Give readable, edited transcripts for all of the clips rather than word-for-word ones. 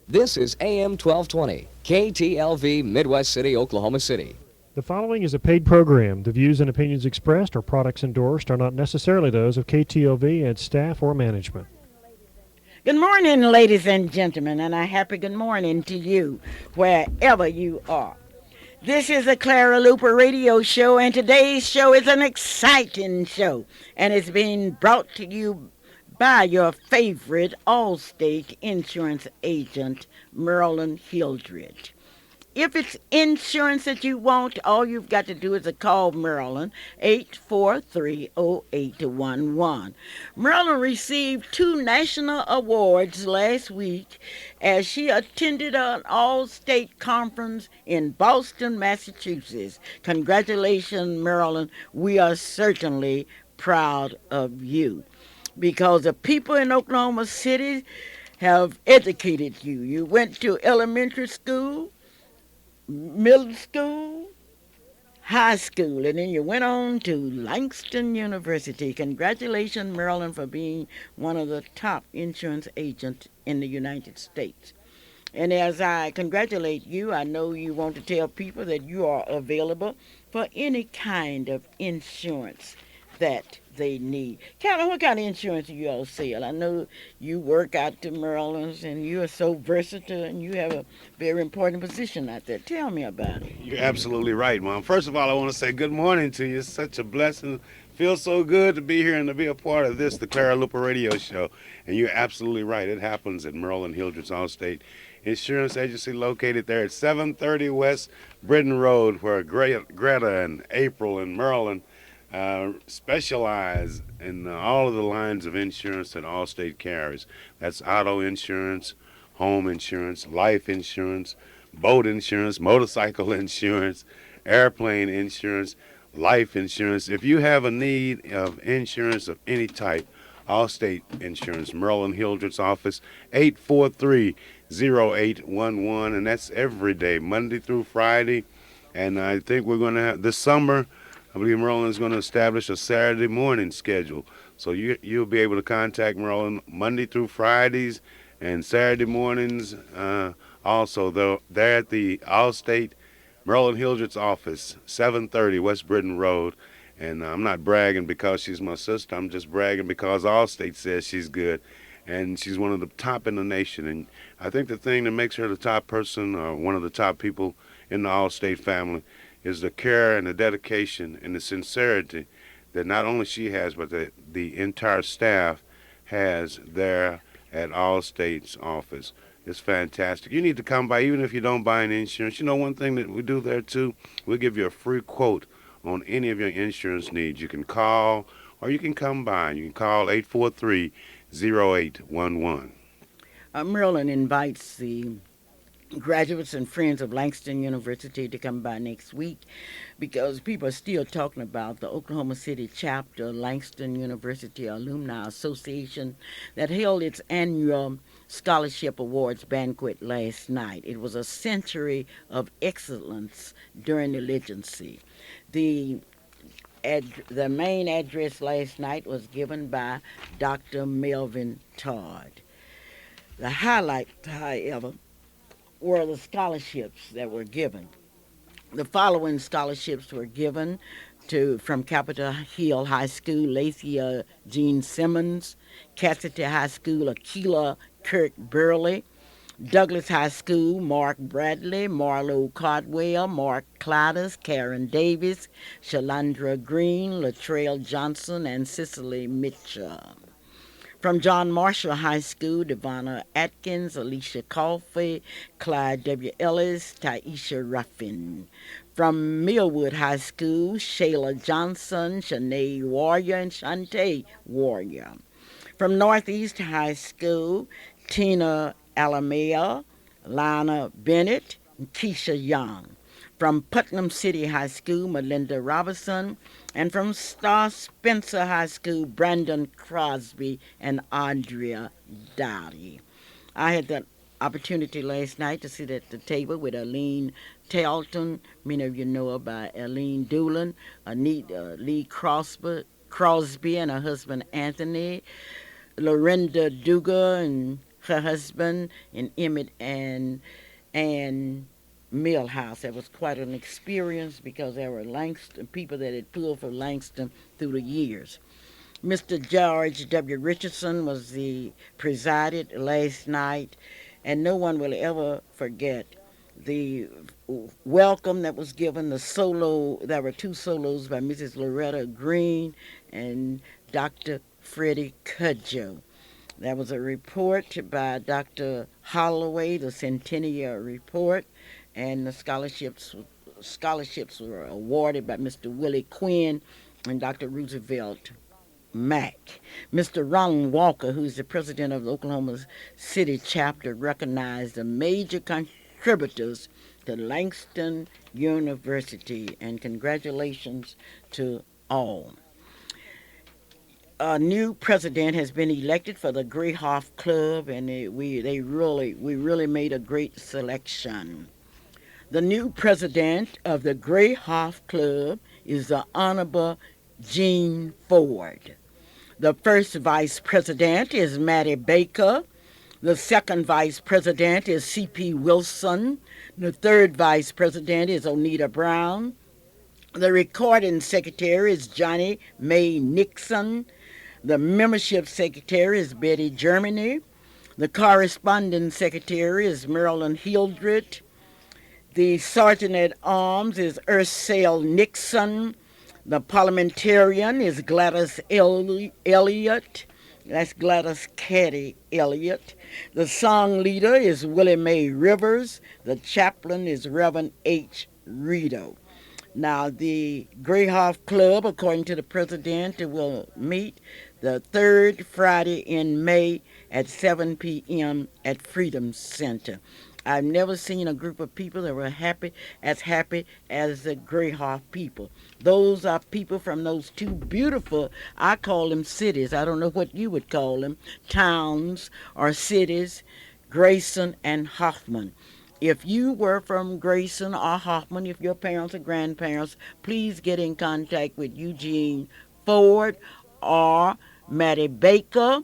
This is AM 1220, KTLV, Midwest City, Oklahoma City. The following is a paid program. The views and opinions expressed or products endorsed are not necessarily those of KTLV, its staff, or management. Good morning, ladies and gentlemen, and a happy good morning to you, wherever you are. This is the Clara Luper radio show, and today's show is an exciting show, and it's being brought to you by your favorite Allstate insurance agent, Marilyn Hildred. If it's insurance that you want, all you've got to do is to call Marilyn, 843-0811. Marilyn received 2 national awards last week as she attended an all-state conference in Boston, Massachusetts. Congratulations, Marilyn. We are certainly proud of you because the people in Oklahoma City have educated you. You went to elementary school, middle school, high school, and then you went on to Langston University. Congratulations, Marilyn, for being one of the top insurance agents in the United States. And as I congratulate you, I know you want to tell people that you are available for any kind of insurance that they need. Captain, what kind of insurance do you all sell? I know you work out to Maryland's and you are so versatile and you have a very important position out there. Tell me about it. You're absolutely right, Mom. First of all, I want to say good morning to you. It's such a blessing. Feels so good to be here and to be a part of this, the Clara Luper radio show. And you're absolutely right. It happens at Maryland Hildred's Allstate Insurance Agency, located there at 730 West Britton Road, where Greta and April and Maryland specialize in all of the lines of insurance that Allstate carries. That's auto insurance, home insurance, life insurance, boat insurance, motorcycle insurance, airplane insurance, life insurance. If you have a need of insurance of any type, Allstate Insurance, Maryland Hildred's office, 843-0811, and that's every day, Monday through Friday. And I think we're going to have, this summer, I believe Maryland is going to establish a Saturday morning schedule. So you'll be able to contact Maryland Monday through Fridays and Saturday mornings. Also, they're at the Allstate Maryland Hildred's office, 730 West Britton Road. And I'm not bragging because she's my sister. I'm just bragging because Allstate says she's good. And she's one of the top in the nation. And I think the thing that makes her the top person, or one of the top people in the Allstate family, is the care and the dedication and the sincerity that not only she has, but the entire staff has there at Allstate's office. It's fantastic. You need to come by, even if you don't buy an insurance. You know, one thing that we do there, too, we'll give you a free quote on any of your insurance needs. You can call or you can come by. You can call 843-0811. Maryland invites the graduates and friends of Langston University to come by next week because people are still talking about the Oklahoma City chapter Langston University Alumni Association that held its annual scholarship awards banquet last night. It was a century of excellence during the Legacy. The main address last night was given by Dr. Melvin Todd. The highlight, however, were the scholarships that were given. The following scholarships were given from Capitol Hill High School, Lacey Jean Simmons, Cassidy High School, Akila Kirk Burley, Douglas High School, Mark Bradley, Marlo Cardwell, Mark Cladis, Karen Davis, Shalandra Green, Latrell Johnson, and Cicely Mitchell. From John Marshall High School, Devonna Atkins, Alicia Coffey, Clyde W. Ellis, Taisha Ruffin. From Millwood High School, Shayla Johnson, Shanae Warrior, and Shantae Warrior. From Northeast High School, Tina Alamea, Lana Bennett, and Keisha Young. From Putnam City High School, Melinda Robinson, and from Star Spencer High School, Brandon Crosby and Andrea Dowdy. I had the opportunity last night to sit at the table with Aline Talton. Many of you know about Aline Doolin, Lee Crosby and her husband Anthony, Lorinda Duga and her husband, and Emmett and Millhouse. That was quite an experience because there were Langston people that had pulled for Langston through the years. Mr. George W. Richardson was the presided last night, and no one will ever forget the welcome that was given. The solo, there were two solos by Mrs. Loretta Green and Dr. Freddie Cudjoe. There was a report by Dr. Holloway, the Centennial Report, and the scholarships were awarded by Mr. Willie Quinn and Dr. Roosevelt Mack. Mr. Ronald Walker, who's the president of the Oklahoma City chapter, recognized the major contributors to Langston University, and congratulations to all. A new president has been elected for the Greyhoff Club, and we really made a great selection. The new president of the Greyhoff Club is the Honorable Gene Ford. The first vice president is Mattie Baker. The second vice president is C.P. Wilson. The third vice president is Onita Brown. The recording secretary is Johnny May Nixon. The membership secretary is Betty Germany. The corresponding secretary is Marilyn Hildred. The sergeant at arms is Ursel Nixon. The parliamentarian is Gladys Elliott. That's Gladys Caddy Elliott. The song leader is Willie Mae Rivers. The chaplain is Reverend H. Rito. Now, the Greyhoff Club, according to the president, will meet the third Friday in May at 7 p.m. at Freedom Center. I've never seen a group of people that were happy as the Greyhoff people. Those are people from those two beautiful, I call them cities, I don't know what you would call them, towns or cities, Grayson and Hoffman. If you were from Grayson or Hoffman, if your parents or grandparents, please get in contact with Eugene Ford or Mattie Baker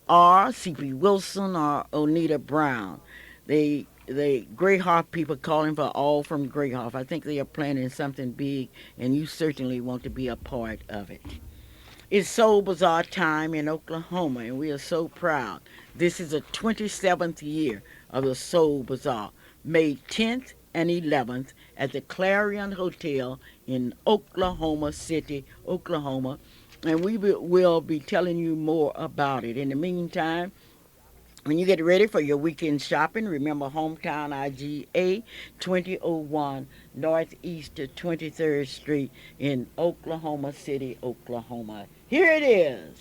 or C.P. Wilson or Onita Brown. The Greyhoff people calling for all from Greyhoff. I think they are planning something big, and you certainly want to be a part of it. It's Soul Bazaar time in Oklahoma, and we are so proud. This is the 27th year of the Soul Bazaar, May 10th and 11th at the Clarion Hotel in Oklahoma City, Oklahoma, and we will be telling you more about it. In the meantime, when you get ready for your weekend shopping, remember Hometown IGA 2001 Northeast 23rd Street in Oklahoma City, Oklahoma. Here it is.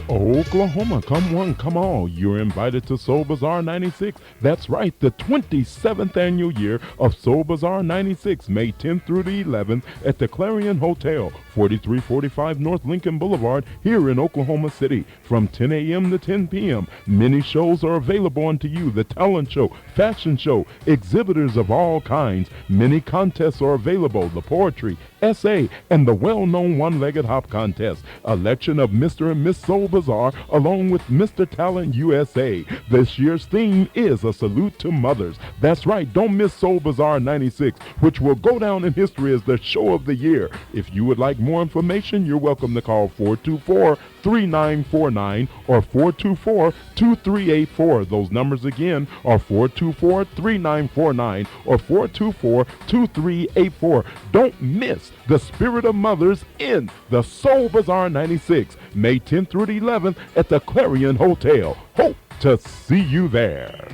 Oklahoma, come one, come all. You're invited to Soul Bazaar 96. That's right, the 27th annual year of Soul Bazaar 96, May 10th through the 11th at the Clarion Hotel, 4345 North Lincoln Boulevard, here in Oklahoma City, from 10 a.m. to 10 p.m. Many shows are available unto you. The talent show, fashion show, exhibitors of all kinds. Many contests are available. The poetry, essay, and the well-known one-legged hop contest. Election of Mr. and Miss Soul Bazaar, along with Mr. Talent USA. This year's theme is a salute to mothers. That's right, don't miss Soul Bazaar 96, which will go down in history as the show of the year. If you would like more information, you're welcome to call 424-3949 or 424-2384. Those numbers again are 424-3949 or 424-2384. Don't miss the spirit of mothers in the Soul Bazaar 96, May 10th through the 11th at the Clarion Hotel. Hope to see you there.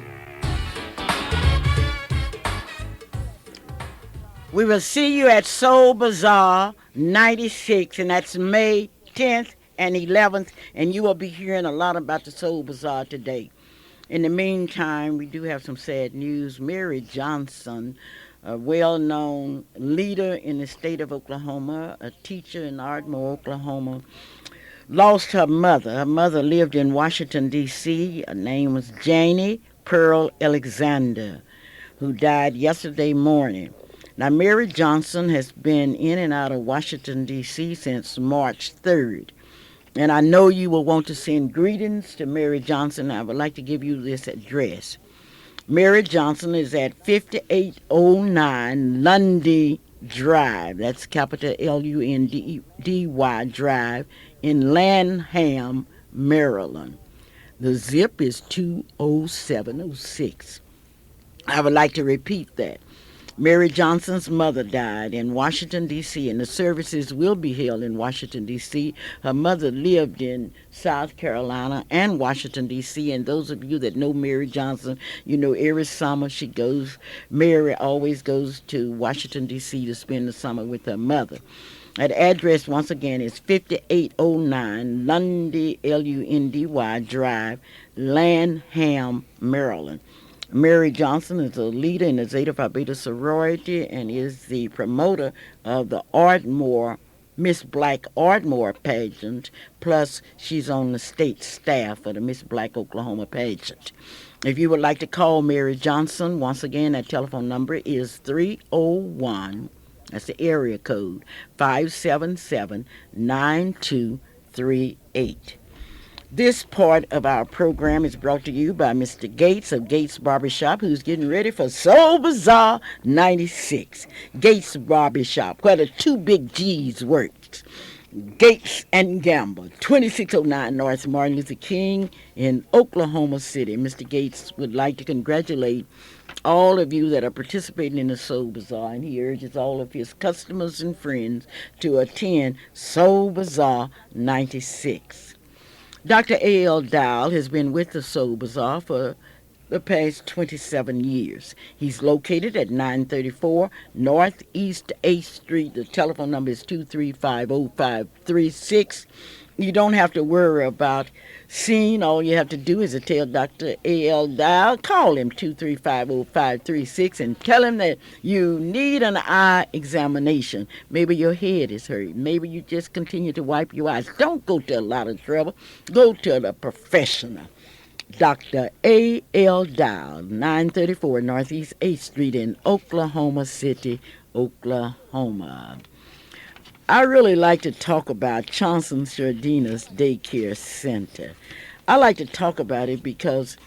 We will see you at Soul Bazaar 96, and that's May 10th and 11th, and you will be hearing a lot about the Soul Bazaar today. In the meantime, we do have some sad news. Mary Johnson, a well-known leader in the state of Oklahoma, a teacher in Ardmore, Oklahoma, lost her mother. Her mother lived in Washington, D.C. Her name was Janie Pearl Alexander, who died yesterday morning. Now, Mary Johnson has been in and out of Washington, D.C. since March 3rd. And I know you will want to send greetings to Mary Johnson. I would like to give you this address. Mary Johnson is at 5809 Lundy Drive. That's capital Lundy Drive in Lanham, Maryland. The zip is 20706. I would like to repeat that. Mary Johnson's mother died in Washington, D.C., and the services will be held in Washington, D.C. Her mother lived in South Carolina and Washington, D.C., and those of you that know Mary Johnson, you know every summer Mary always goes to Washington, D.C. to spend the summer with her mother. That address, once again, is 5809 Lundy, Lundy Drive, Lanham, Maryland. Mary Johnson is a leader in the Zeta Phi Beta sorority and is the promoter of the Miss Black Ardmore pageant, plus she's on the state staff of the Miss Black Oklahoma pageant. If you would like to call Mary Johnson, once again, that telephone number is 301, that's the area code, 577-9238. This part of our program is brought to you by Mr. Gates of Gates Barbershop, who's getting ready for Soul Bazaar 96. Gates Barbershop, where the two big G's worked. Gates and Gamble, 2609 North Martin Luther King in Oklahoma City. Mr. Gates would like to congratulate all of you that are participating in the Soul Bazaar, and he urges all of his customers and friends to attend Soul Bazaar 96. Dr. A.L. Dial has been with the Soul Bazaar for the past 27 years. He's located at 934 Northeast 8th Street. The telephone number is 2350536. You don't have to worry about seeing. All you have to do is to tell Dr. A.L. Dial, call him 2350536 and tell him that you need an eye examination. Maybe your head is hurt. Maybe you just continue to wipe your eyes. Don't go to a lot of trouble. Go to the professional. Dr. A.L. Dial, 934 Northeast 8th Street in Oklahoma City, Oklahoma. I really like to talk about Johnson Sardina's Daycare Center. I like to talk about it because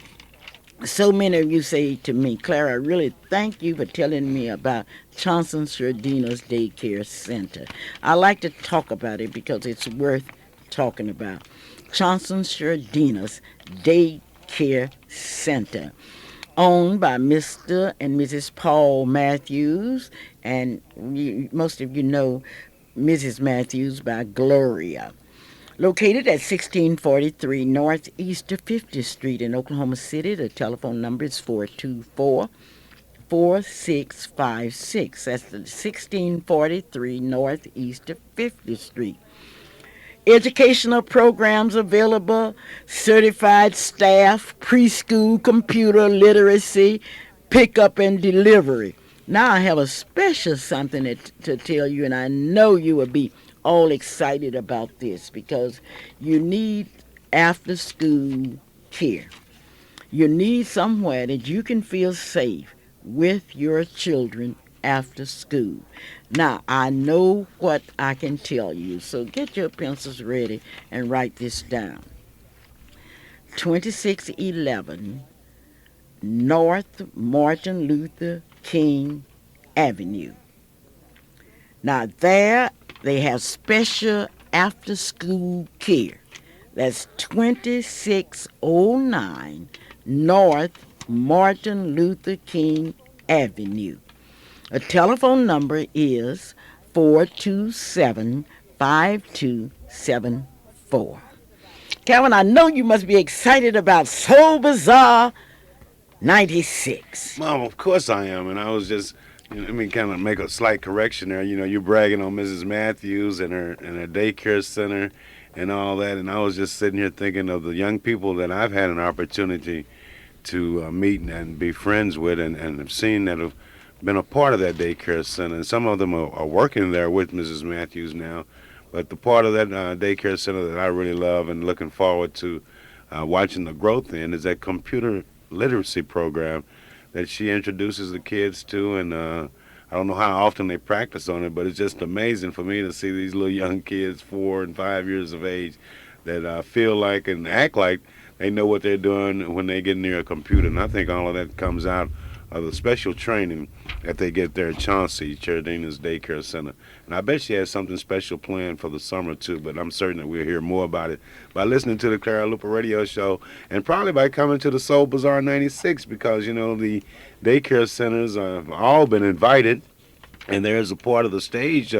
so many of you say to me, Clara, I really thank you for telling me about Johnson Sardina's Daycare Center. I like to talk about it because it's worth talking about. Johnson Sardina's Daycare Center, owned by Mr. and Mrs. Paul Matthews, and most of you know Mrs. Matthews by Gloria. Located at 1643 Northeast 50th Street in Oklahoma City, the telephone number is 424-4656. That's the 1643 Northeast 50th Street. Educational programs available, certified staff, preschool, computer literacy, pickup and delivery. Now I have a special something to tell you, and I know you will be all excited about this because you need after-school care. You need somewhere that you can feel safe with your children after school. Now, I know what I can tell you, so get your pencils ready and write this down. 2611 North Martin Luther King Avenue. Now there they have special after-school care. That's 2609 North Martin Luther King Avenue. A telephone number is 427-5274. Calvin, I know you must be excited about Soul Bazaar 96. Mom, of course I am, and I was just, kind of make a slight correction there. You're bragging on Mrs. Matthews and her daycare center and all that, and I was just sitting here thinking of the young people that I've had an opportunity to meet and be friends with, and have seen that have been a part of that daycare center, and some of them are working there with Mrs. Matthews now. But the part of that daycare center that I really love and looking forward to watching the growth in is that computer literacy program that she introduces the kids to, and I don't know how often they practice on it, but it's just amazing for me to see these little young kids, 4 and 5 years of age, that feel like and act like they know what they're doing when they get near a computer. And I think all of that comes out of the special training that they get there at Chauncey, Cherdina's Daycare Center. And I bet she has something special planned for the summer, too, but I'm certain that we'll hear more about it by listening to the Clara Luper radio show and probably by coming to the Soul Bazaar 96 because, the daycare centers have all been invited. And there's a part of the stage,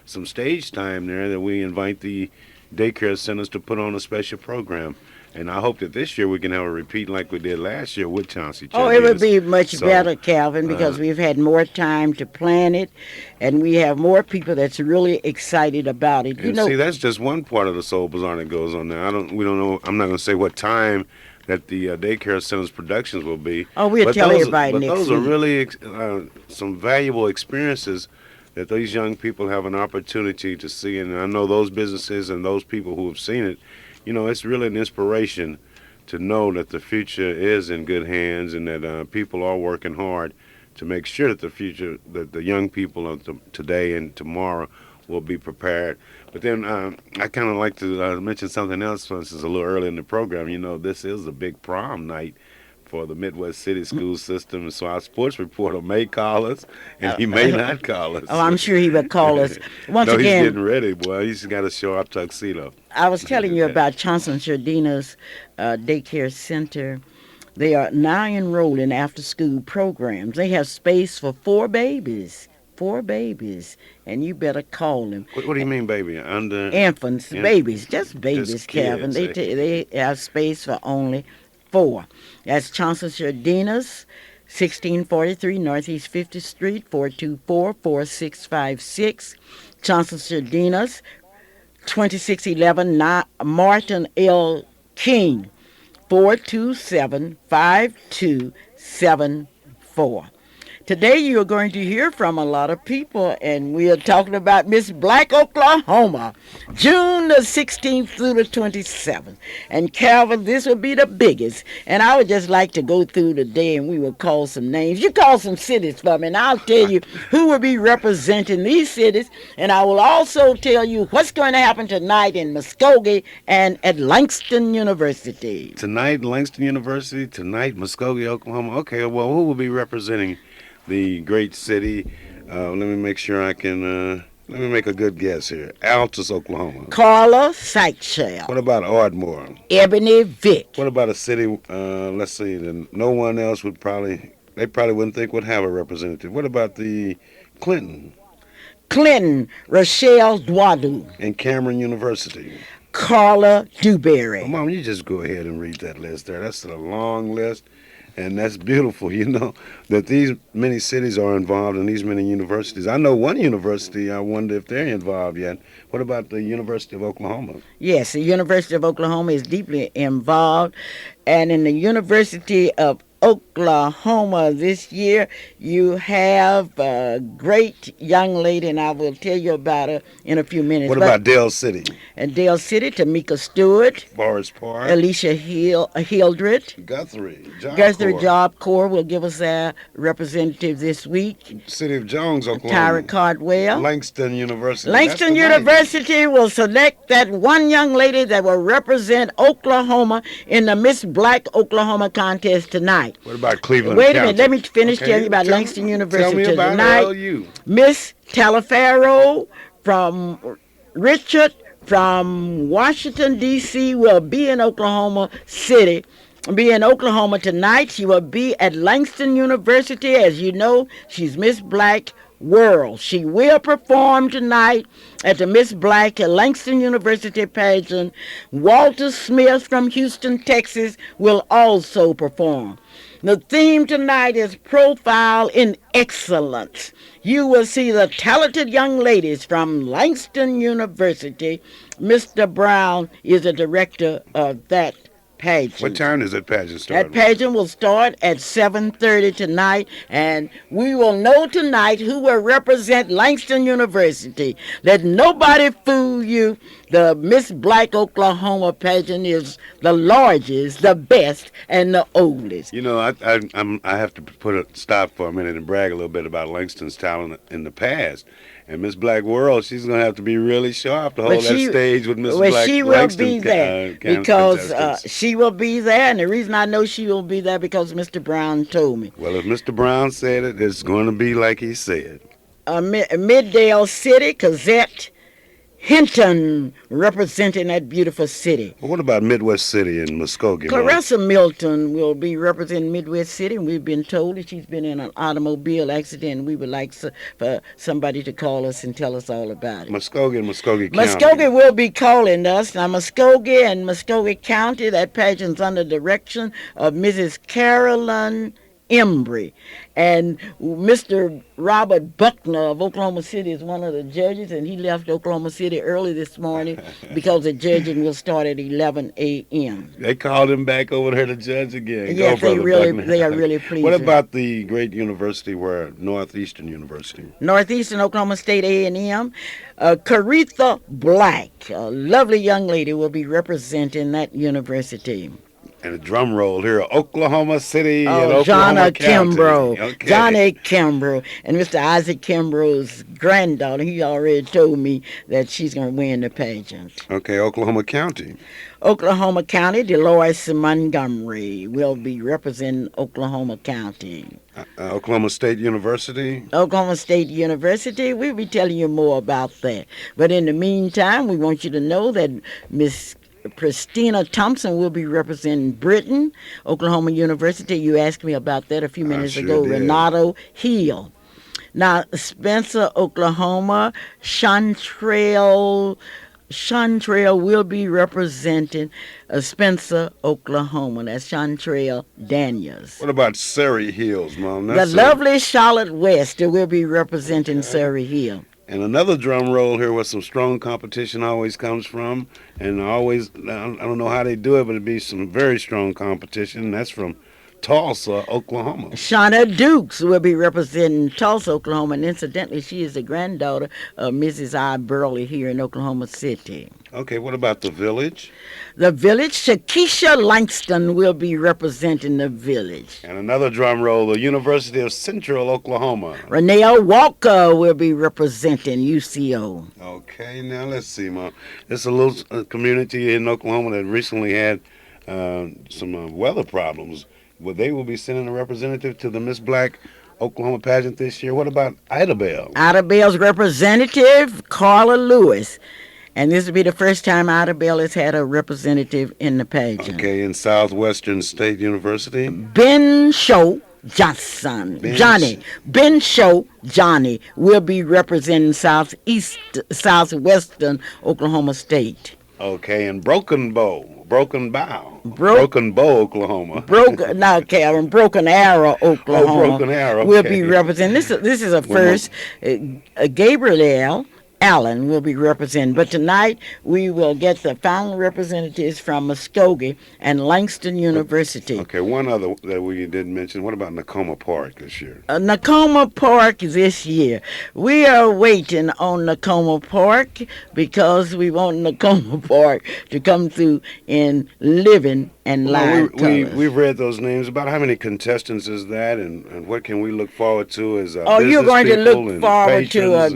some stage time there that we invite the daycare centers to put on a special program. And I hope that this year we can have a repeat like we did last year with Chauncey. Oh, it would be much So, better, Calvin, because we've had more time to plan it, and we have more people that's really excited about it. And see, that's just one part of the Soul Bazaar that goes on there. We don't know. I'm not going to say what time that the daycare center's productions will be. Oh, we'll tell everybody next week. But those are really some valuable experiences that these young people have an opportunity to see. And I know those businesses and those people who have seen it, it's really an inspiration to know that the future is in good hands and that people are working hard to make sure that that the young people of today and tomorrow will be prepared. But then I kind of like to mention something else, for instance, a little early in the program. This is a big prom night for the Midwest City school system. So our sports reporter may call us, and he may not call us. Oh, I'm sure he would call us. Once no, again, he's getting ready, boy. He's got to show up tuxedo. I was telling you about Johnson Cherdina's daycare center. They are now enrolled in after-school programs. They have space for 4 babies. 4 babies, and you better call them. What do you mean, baby? Infants, babies, just babies, just Calvin. kids, They have space for only 4. That's Johnson Cherdina's, 1643 Northeast 50th Street, 424-4656. Johnson Cherdina's, 2611 Martin L. King, 427-5274. Today you are going to hear from a lot of people, and we are talking about Miss Black, Oklahoma, June the 16th through the 27th. And Calvin, this will be the biggest. And I would just like to go through the day, and we will call some names. You call some cities for me, and I'll tell you who will be representing these cities. And I will also tell you what's going to happen tonight in Muskogee and at Langston University. Tonight, Langston University. Tonight, Muskogee, Oklahoma. Okay, well, who will be representing the great city? Let me make sure I can, let me make a good guess here. Altus, Oklahoma. Carla Sykeshell. What about Ardmore? Ebony Vick. What about a city, let's see, no one else they probably wouldn't think would have a representative. What about the Clinton? Clinton, Rochelle Dwadu. And Cameron University. Carla Dewberry. Well, Mom, you just go ahead and read that list there. That's a long list. And that's beautiful, that these many cities are involved in these many universities. I know one university, I wonder if they're involved yet. What about the University of Oklahoma? Yes, the University of Oklahoma is deeply involved. And in the University of Oklahoma this year, you have a great young lady, and I will tell you about her in a few minutes. What about Dale City? And Dale City, Tamika Stewart. Forest Park. Alicia Hildred. Guthrie. Job Corps will give us their representative this week. City of Jones, Oklahoma. Tyra Cardwell. Langston University. Langston University will select that one young lady that will represent Oklahoma in the Miss Black Oklahoma contest tonight. What about Cleveland Wait a County? minute, let me finish telling you about Langston University. Tell me about tonight. LU. Miss Talaferro from Richard from Washington, D.C. will be in Oklahoma City. Be in Oklahoma tonight. She will be at Langston University. As you know, she's Miss Black World. She will perform tonight at the Miss Black at Langston University pageant. Walter Smith from Houston, Texas will also perform. The theme tonight is Profile in Excellence. You will see the talented young ladies from Langston University. Mr. Brown is the director of that pageant. What time does that pageant start? That pageant will start at 7:30 tonight, and we will know tonight who will represent Langston University. Let nobody fool you. The Miss Black Oklahoma pageant is the largest, the best, and the oldest. You know, I have to put a stop for a minute and brag a little bit about Langston's talent in the past. And Miss Black World, she's going to have to be really sharp to hold that stage with Miss Black. She will be there because she will be there, and the reason I know she will be there because Mr. Brown told me. Well, if Mr. Brown said it, it's going to be like he said. Middale City, Cazette, Hinton representing that beautiful city. Well, what about Midwest City and Muskogee? Clarissa Milton will be representing Midwest City, and we've been told that she's been in an automobile accident, and we would like for somebody to call us and tell us all about it. Muskogee and Muskogee County. Muskogee will be calling us. Now, Muskogee and Muskogee County, that pageant's under direction of Mrs. Carolyn Embry. And Mr. Robert Buckner of Oklahoma City is one of the judges, and he left Oklahoma City early this morning because the judging will start at 11 a.m. They called him back over there to judge again. Yes, they are really pleased. What about the great university where Northeastern University? Northeastern Oklahoma State A&M. Caretha Black, a lovely young lady, will be representing that university. And a drum roll here, Oklahoma City and Johnny Oklahoma County. Kimbrough. Okay. Johnny Kimbrough. And Mr. Isaac Kimbrough's granddaughter, he already told me that she's going to win the pageant. Okay, Oklahoma County. Oklahoma County, Dolores Montgomery will be representing Oklahoma County. Oklahoma State University. Oklahoma State University, we'll be telling you more about that. But in the meantime, we want you to know that Miss Christina Thompson will be representing Britain, Oklahoma University. You asked me about that a few minutes ago. Did. Renato Hill. Now, Spencer, Oklahoma, Chantrail will be representing Spencer, Oklahoma. That's Chantrail Daniels. What about Surrey Hills, Mom? The lovely Charlotte West will be representing Surrey Hill. And another drum roll here where some strong competition always comes from. And always, I don't know how they do it, but it'd be some very strong competition. And that's from Tulsa, Oklahoma. Shauna Dukes will be representing Tulsa, Oklahoma. And incidentally, she is the granddaughter of Mrs. I. Burley here in Oklahoma City. Okay, what about the Village? The Village, Shakisha Langston will be representing the Village. And another drum roll, the University of Central Oklahoma. Renee Walker will be representing UCO. Okay, now let's see, Mom. It's a little community in Oklahoma that recently had some weather problems. Well, they will be sending a representative to the Miss Black Oklahoma pageant this year. What about Idabel? Idabel's representative, Carla Lewis. And this will be the first time Idabel has had a representative in the pageant. Okay, in Southwestern State University. Ben Show Johnson. Ben Show Johnny will be representing Southwestern Oklahoma State. Okay, and Broken Bow, Oklahoma. Broken Arrow, Oklahoma. Broken Arrow. Will be representing. This is a first. Gabriel Allen will be representing. But tonight we will get the final representatives from Muskogee and Langston University. Okay, one other that we didn't mention. What about Nakoma Park this year? Nakoma Park this year. We are waiting on Nakoma Park because we want Nakoma Park to come through in living and live colors. We've read those names. About how many contestants is that, and what can we look forward to as you're going to look forward to a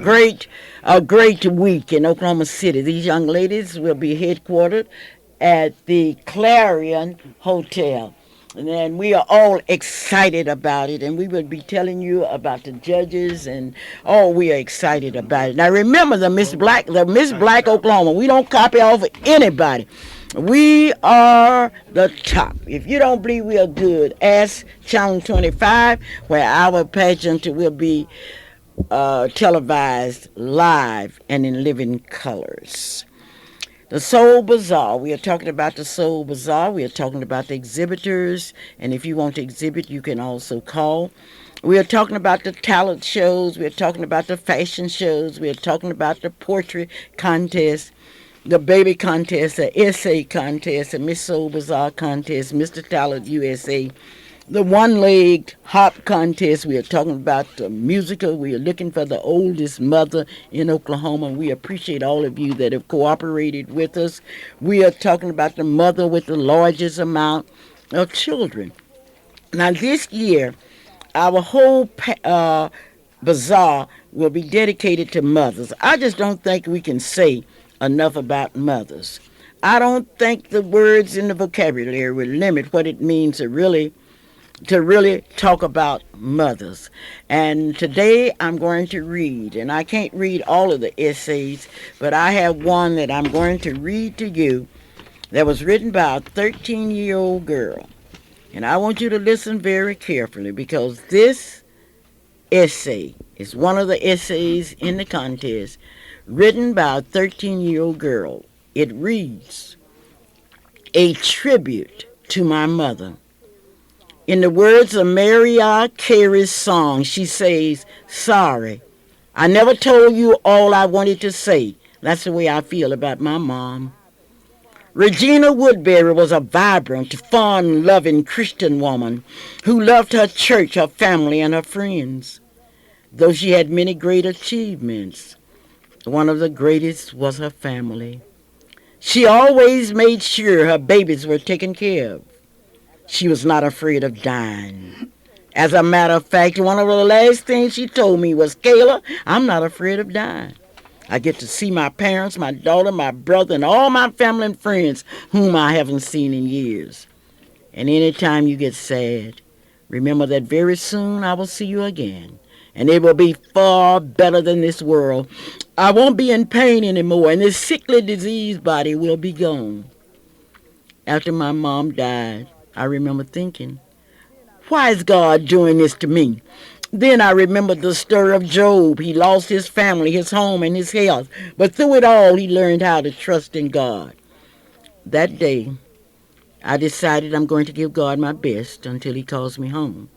great week in Oklahoma City. These young ladies will be headquartered at the Clarion Hotel. And we are all excited about it, and we will be telling you about the judges, and we are excited about it. Now remember, the Miss Black Oklahoma, we don't copy off of anybody. We are the top. If you don't believe we are good, ask Channel 25, where our pageant will be televised live and in living colors. The Soul Bazaar. We are talking about the Soul Bazaar. We are talking about the exhibitors. And if you want to exhibit, you can also call. We are talking about the talent shows. We are talking about the fashion shows. We are talking about the poetry contest. the baby contest, the essay contest, the Miss Soul Bazaar contest, Mr. Talent USA, the one-legged hop contest. We are talking about the musical. We are looking for the oldest mother in Oklahoma. We appreciate all of you that have cooperated with us. We are talking about the mother with the largest amount of children. Now this year, our whole bazaar will be dedicated to mothers. I just don't think we can say enough about mothers. I don't think the words in the vocabulary will limit what it means to really talk about mothers. And today I'm going to read, and I can't read all of the essays, but I have one that I'm going to read to you that was written by a 13-year-old girl. And I want you to listen very carefully because this essay is one of the essays in the contest written by a 13-year-old girl. It reads, "A Tribute to My Mother." In the words of Mariah Carey's song, she says, "Sorry, I never told you all I wanted to say." That's the way I feel about my mom. Regina Woodbury was a vibrant, fun-loving Christian woman who loved her church, her family, and her friends. Though she had many great achievements, one of the greatest was her family. She always made sure her babies were taken care of. She was not afraid of dying. As a matter of fact, one of the last things she told me was, "Kayla, I'm not afraid of dying. I get to see my parents, my daughter, my brother, and all my family and friends whom I haven't seen in years. And anytime you get sad, remember that very soon I will see you again. And it will be far better than this world. I won't be in pain anymore, and this sickly diseased body will be gone." After my mom died, I remember thinking, why is God doing this to me? Then I remembered the story of Job. He lost his family, his home, and his health. But through it all, he learned how to trust in God. That day, I decided I'm going to give God my best until he calls me home.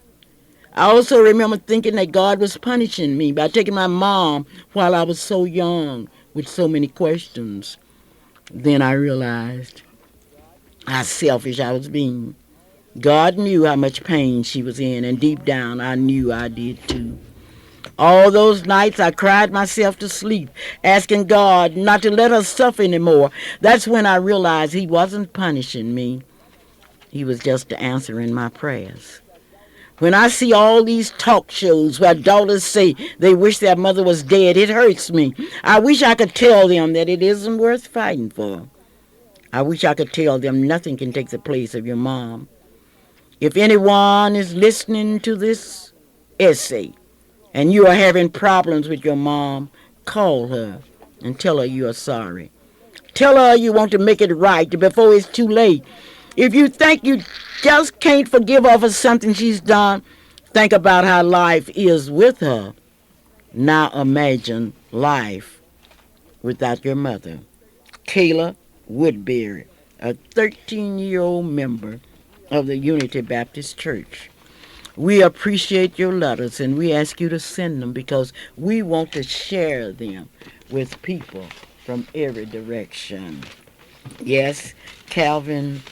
I also remember thinking that God was punishing me by taking my mom while I was so young with so many questions. Then I realized how selfish I was being. God knew how much pain she was in, and deep down I knew I did too. All those nights I cried myself to sleep, asking God not to let her suffer anymore. That's when I realized he wasn't punishing me. He was just answering my prayers. When I see all these talk shows where daughters say they wish their mother was dead, it hurts me. I wish I could tell them that it isn't worth fighting for. I wish I could tell them nothing can take the place of your mom. If anyone is listening to this essay and you are having problems with your mom, call her and tell her you are sorry. Tell her you want to make it right before it's too late. If you think you just can't forgive her for something she's done, think about how life is with her. Now imagine life without your mother. Kayla Woodbury, a 13-year-old member of the Unity Baptist Church. We appreciate your letters and we ask you to send them because we want to share them with people from every direction. Yes, Calvin,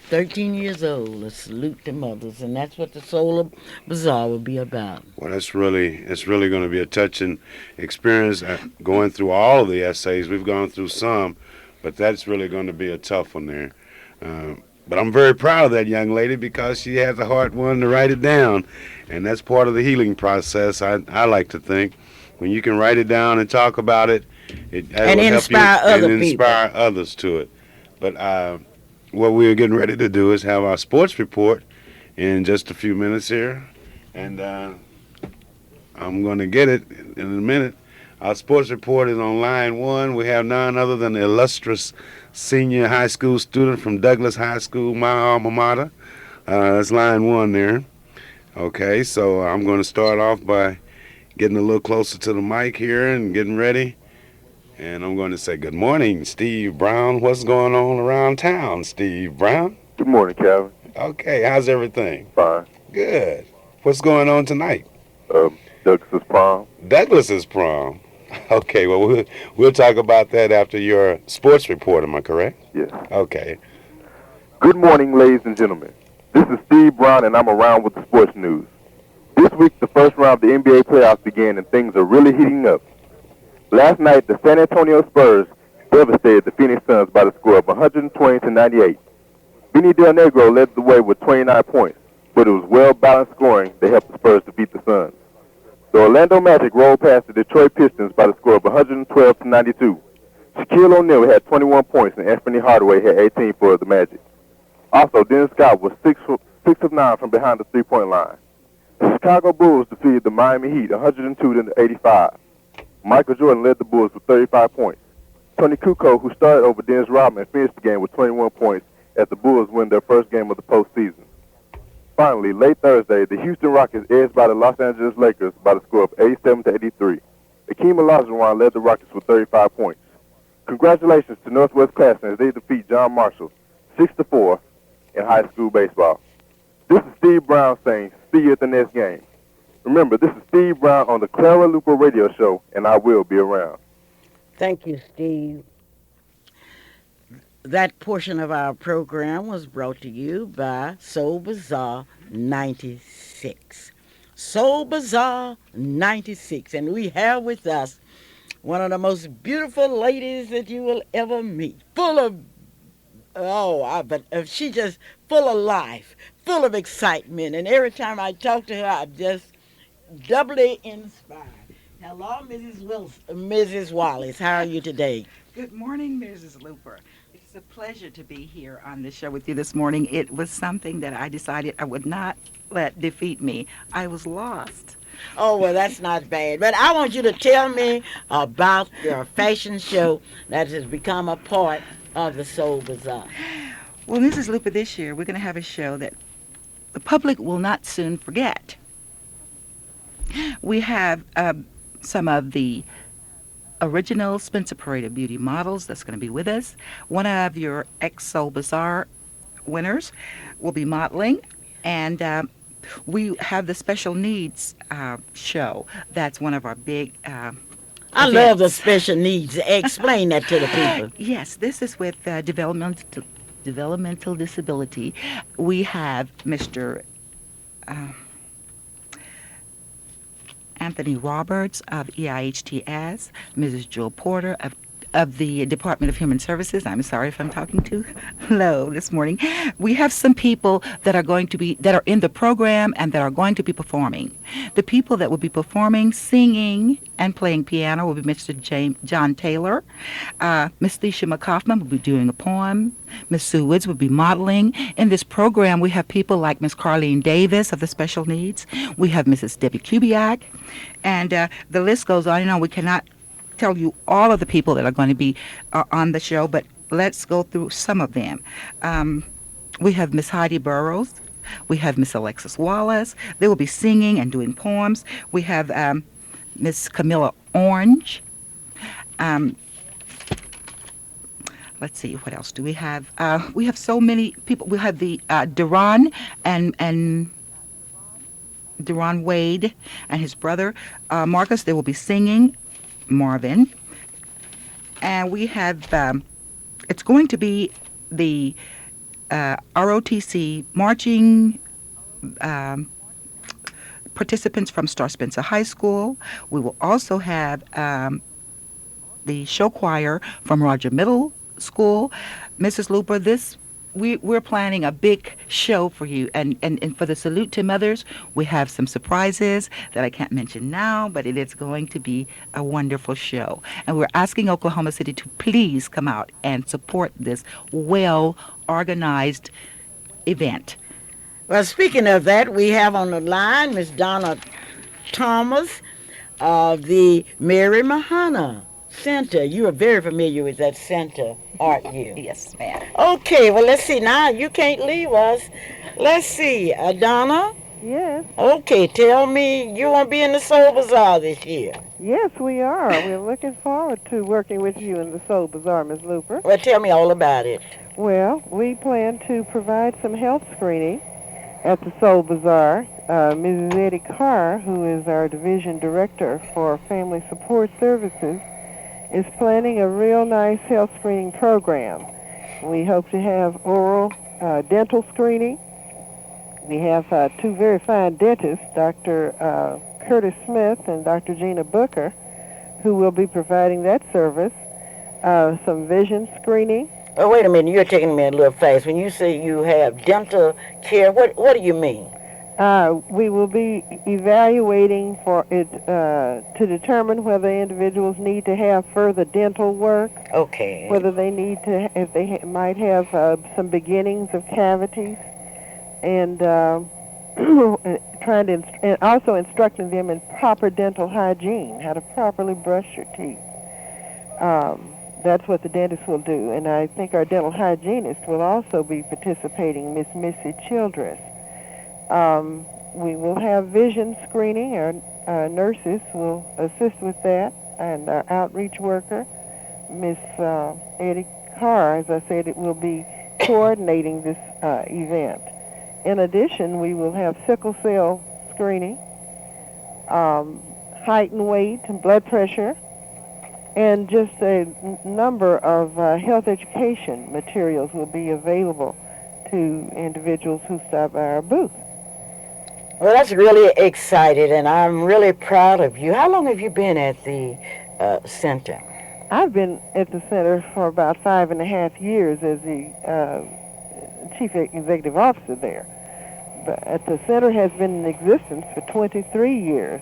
13 years old, a salute to mothers, and that's what the Solar Bazaar will be about. Well, it's really going to be a touching experience going through all of the essays. We've gone through some, but that's really going to be a tough one there. But I'm very proud of that young lady because she has a heart one to write it down, and that's part of the healing process. I like to think when you can write it down and talk about it, it And will inspire help you other and inspire others to it. But what we're getting ready to do is have our sports report in just a few minutes here, and I'm going to get it in a minute. Our sports report is on line one. We have none other than the illustrious senior high school student from Douglas High School, my alma mater. That's line one there. Okay, so I'm going to start off by getting a little closer to the mic here and getting ready. And I'm going to say, good morning, Steve Brown. What's going on around town, Steve Brown? Good morning, Calvin. Okay, how's everything? Fine. Good. What's going on tonight? Douglas's prom. Douglas's prom. Okay, well, we'll talk about that after your sports report, am I correct? Yes. Okay. Good morning, ladies and gentlemen. This is Steve Brown, and I'm around with the sports news. This week, the first round of the NBA playoffs began, and things are really heating up. Last night, the San Antonio Spurs devastated the Phoenix Suns by the score of 120-98. Vinny Del Negro led the way with 29 points, but it was well-balanced scoring that helped the Spurs defeat the Suns. The Orlando Magic rolled past the Detroit Pistons by the score of 112-92. Shaquille O'Neal had 21 points, and Anthony Hardaway had 18 for the Magic. Also, Dennis Scott was 6 of 9 from behind the three-point line. The Chicago Bulls defeated the Miami Heat 102-85. Michael Jordan led the Bulls with 35 points. Tony Kukoc, who started over Dennis Rodman, finished the game with 21 points as the Bulls win their first game of the postseason. Finally, late Thursday, the Houston Rockets edged by the Los Angeles Lakers by the score of 87-83. Akeem Olajuwon led the Rockets with 35 points. Congratulations to Northwest Classmen as they defeat John Marshall 6-4 in high school baseball. This is Steve Brown saying, see you at the next game. Remember, this is Steve Brown on the Clara Luper radio show, and I will be around. Thank you, Steve. That portion of our program was brought to you by Soul Bazaar 96. Soul Bazaar 96. And we have with us one of the most beautiful ladies that you will ever meet. Full of, she just full of life, full of excitement. And every time I talk to her, I'm just doubly inspired. Hello, Mrs. Wallace. How are you today? Good morning, Mrs. Luper. It's a pleasure to be here on this show with you this morning. It was something that I decided I would not let defeat me. I was lost. Oh, well, that's not bad. But I want you to tell me about your fashion show that has become a part of the Soul Bazaar. Well, Mrs. Luper, this year we're going to have a show that the public will not soon forget. We have some of the original Spencer Parade of Beauty models that's going to be with us. One of your ex-Soul Bazaar winners will be modeling, and we have the special needs show. That's one of our big I love the special needs. Explain that to the people. Yes, this is with developmental disability. We have Mr. Anthony Roberts of EIHTS, Mrs. Jill Porter of the Department of Human Services. I'm sorry if I'm talking too low this morning. We have some people that are in the program and that are going to be performing. The people that will be performing, singing, and playing piano will be Mr. John Taylor. Miss Leisha McCoffman will be doing a poem. Miss Sue Woods will be modeling. In this program, we have people like Miss Carlene Davis of the Special Needs. We have Mrs. Debbie Kubiak. And the list goes on and on. We cannot tell you all of the people that are going to be on the show, but let's go through some of them. We have Miss Heidi Burrows. We have Miss Alexis Wallace. They will be singing and doing poems. We have Miss Camilla Orange. Let's see, what else do we have? We have so many people. We have the Duran and Duran Wade and his brother Marcus. They will be singing. Marvin. And we have, it's going to be the ROTC marching participants from Star Spencer High School. We will also have the show choir from Roger Middle School. Mrs. Luper, we're planning a big show for you, and for the Salute to Mothers, we have some surprises that I can't mention now, but it is going to be a wonderful show. And we're asking Oklahoma City to please come out and support this well-organized event. Well, speaking of that, we have on the line Miss Donna Thomas of the Mary Mahana Center. You are very familiar with that center, aren't you? Yes, ma'am. Okay, well, let's see. Now, you can't leave us. Let's see. Donna? Yes. Okay, tell me, you won't be in the Soul Bazaar this year. Yes, we are. We're looking forward to working with you in the Soul Bazaar, Ms. Luper. Well, tell me all about it. Well, we plan to provide some health screening at the Soul Bazaar. Mrs. Eddie Carr, who is our division director for family support services, is planning a real nice health screening program. We hope to have oral dental screening. We have two very fine dentists, Dr. Curtis Smith and Dr. Gina Booker, who will be providing that service. Some vision screening. Oh, wait a minute. You're taking me a little fast. When you say you have dental care, what do you mean? We will be evaluating for it to determine whether individuals need to have further dental work. Okay. Whether they need to, if they might have some beginnings of cavities, and trying to, and also instructing them in proper dental hygiene, how to properly brush your teeth. That's what the dentist will do, and I think our dental hygienist will also be participating, Miss Missy Childress. We will have vision screening. Our nurses will assist with that, and our outreach worker, Miss Eddie Carr, as I said, it will be coordinating this event. In addition, we will have sickle cell screening, height and weight and blood pressure, and just a number of health education materials will be available to individuals who stop by our booth. Well, that's really exciting, and I'm really proud of you. How long have you been at the center? I've been at the center for about 5.5 years as the chief executive officer there. But the center has been in existence for 23 years,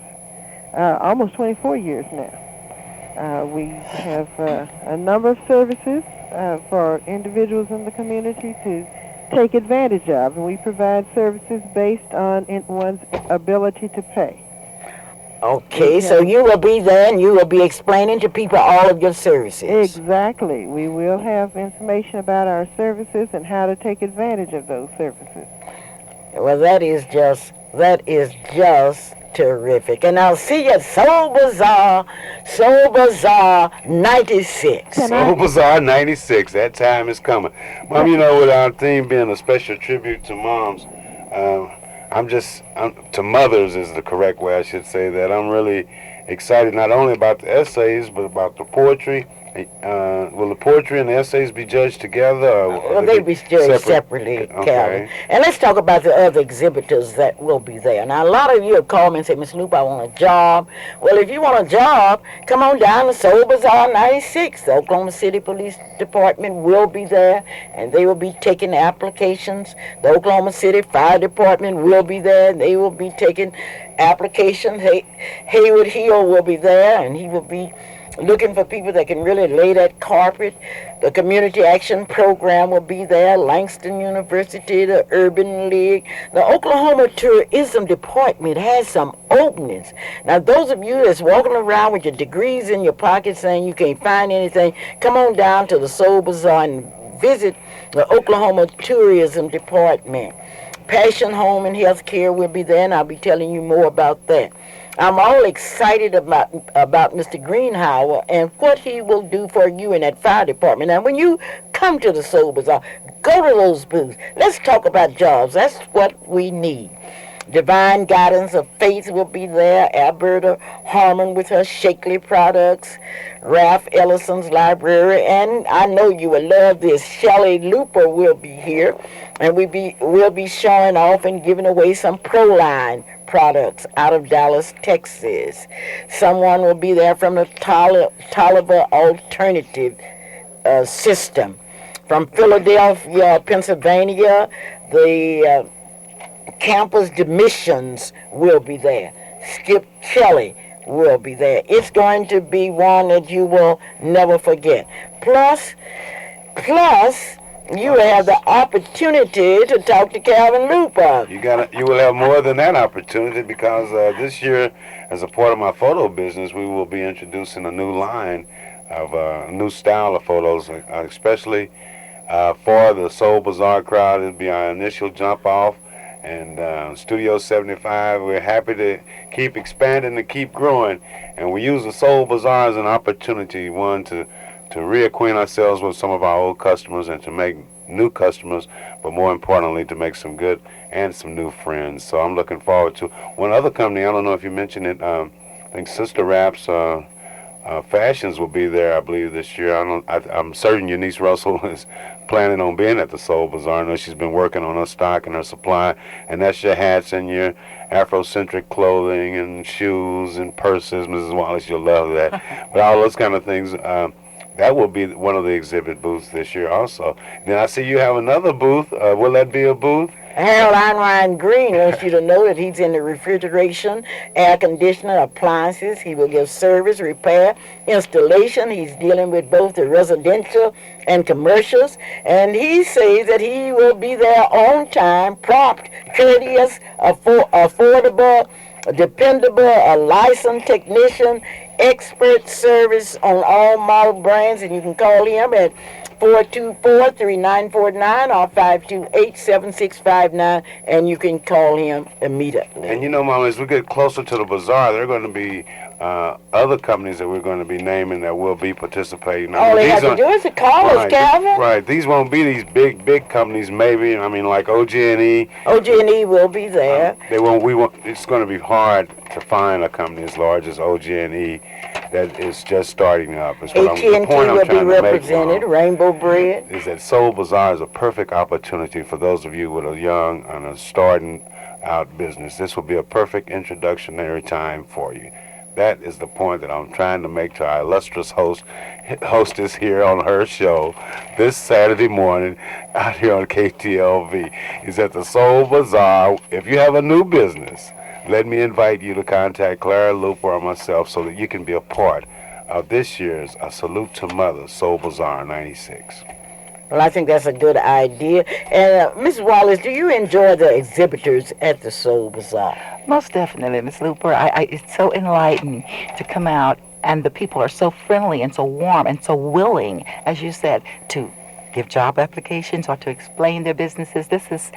almost 24 years now. We have a number of services for individuals in the community to take advantage of, and we provide services based on one's ability to pay. Okay, so you will be there and you will be explaining to people all of your services. Exactly. We will have information about our services and how to take advantage of those services. Well, that is just terrific. And I'll see you at Soul Bazaar 96. Soul Bazaar 96. That time is coming. Mom, you know, with our theme being a special tribute to moms, to mothers is the correct way I should say that. I'm really excited not only about the essays, but about the poetry. Will the poetry and the essays be judged together? Or well, they'll be judged separately, okay. Calvin. And let's talk about the other exhibitors that will be there. Now, a lot of you have called me and said, Miss Luper, I want a job. Well, if you want a job, come on down to Soul Bazaar 96. The Oklahoma City Police Department will be there, and they will be taking applications. The Oklahoma City Fire Department will be there, and they will be taking applications. Haywood Hill will be there, and he will be looking for people that can really lay that carpet. The Community Action Program will be there, Langston University, the Urban League. The Oklahoma Tourism Department has some openings. Now, those of you that's walking around with your degrees in your pocket saying you can't find anything, come on down to the Soul Bazaar and visit the Oklahoma Tourism Department. Passion Home and Health Care will be there, and I'll be telling you more about that. I'm all excited about Mr. Greenhower and what he will do for you in that fire department. Now, when you come to the Soul Bazaar, go to those booths. Let's talk about jobs. That's what we need. Divine Guidance of Faith will be there. Alberta Harmon with her Shakely products. Ralph Ellison's library. And I know you will love this. Shelley Luper will be here. And we'll be showing off and giving away some Proline products out of Dallas, Texas. Someone will be there from the Tolliver Alternative System. From Philadelphia, Pennsylvania, the Campus Demissions will be there. Skip Kelly will be there. It's going to be one that you will never forget. Plus, you will have the opportunity to talk to Calvin Luper. You will have more than that opportunity because this year, as a part of my photo business, we will be introducing a new line of a new style of photos, especially for the Soul Bazaar crowd. It'll be our initial jump off. And Studio 75, we're happy to keep expanding and keep growing. And we use the Soul Bazaar as an opportunity, one, to reacquaint ourselves with some of our old customers and to make new customers, but more importantly, to make some good and some new friends. So I'm looking forward to one other company. I don't know if you mentioned it. I think Sister Rap's Fashions will be there, I believe, this year. I'm certain your niece Russell is planning on being at the Soul Bazaar. I know she's been working on her stock and her supply, and that's your hats and your Afrocentric clothing and shoes and purses. Mrs. Wallace, you'll love that. But all those kind of things, that will be one of the exhibit booths this year also. Then I see you have another booth. Will that be a booth? Harold Einwein Green wants you to know that he's in the refrigeration, air conditioner, appliances. He will give service, repair, installation. He's dealing with both the residential and commercials. And he says that he will be there on time, prompt, courteous, affordable, dependable, a licensed technician, expert service on all model brands. And you can call him at 424-3949 or 528-7659, and you can call him immediately. And you know, Mama, as we get closer to the bazaar, there are going to be other companies that we're going to be naming that will be participating. All they have to do is to call us, Calvin. Right. These won't be these big companies, maybe. I mean, like OG&E. OG&E will be there. They won't. We won't. It's going to be hard to find a company as large as OG&E that is just starting up. AT&T will be represented. Rainbow Bread. Is that Soul Bazaar is a perfect opportunity for those of you with a young and a starting out business. This will be a perfect introductory time for you. That is the point that I'm trying to make to our illustrious hostess here on her show this Saturday morning out here on KTLV. Is at the Soul Bazaar. If you have a new business, let me invite you to contact Clara, Luper, or myself so that you can be a part of this year's A Salute to Mother Soul Bazaar 96. Well, I think that's a good idea. And Ms. Wallace, do you enjoy the exhibitors at the Soul Bazaar? Most definitely, Ms. Luper. It's so enlightening to come out, and the people are so friendly and so warm and so willing, as you said, to give job applications or to explain their businesses. This is,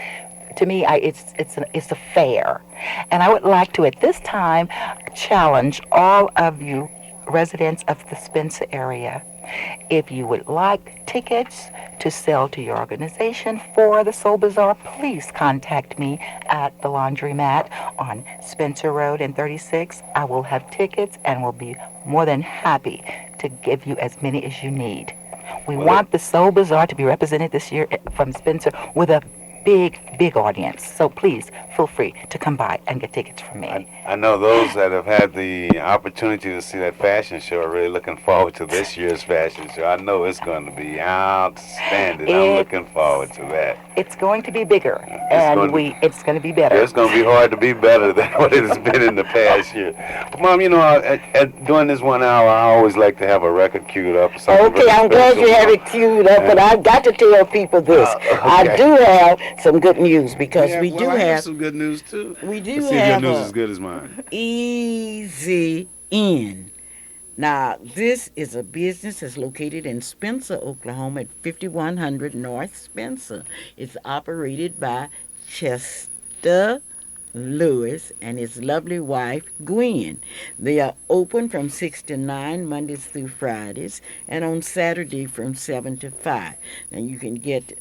to me, it's a fair. And I would like to, at this time, challenge all of you residents of the Spencer area. If you would like tickets to sell to your organization for the Soul Bazaar, please contact me at the Laundromat on Spencer Road and 36. I will have tickets and will be more than happy to give you as many as you need. We want the Soul Bazaar to be represented this year from Spencer with a big audience. So please feel free to come by and get tickets from me. I know those that have had the opportunity to see that fashion show are really looking forward to this year's fashion show. I know it's going to be outstanding. I'm looking forward to that. It's going to be bigger, it's going to be better. It's going to be hard to be better than what it has been in the past year. But Mom, you know, during this 1 hour, I always like to have a record queued up. Okay, I'm glad you have it queued up, but I've got to tell people this. Okay. I do have some good news because we do have some good news too. We do Let's see have if your news is as good as mine. Easy In. Now, this is a business that's located in Spencer, Oklahoma at 5100 North Spencer. It's operated by Chester Lewis and his lovely wife, Gwen. They are open from 6 to 9, Mondays through Fridays, and on Saturday from 7 to 5. Now, you can get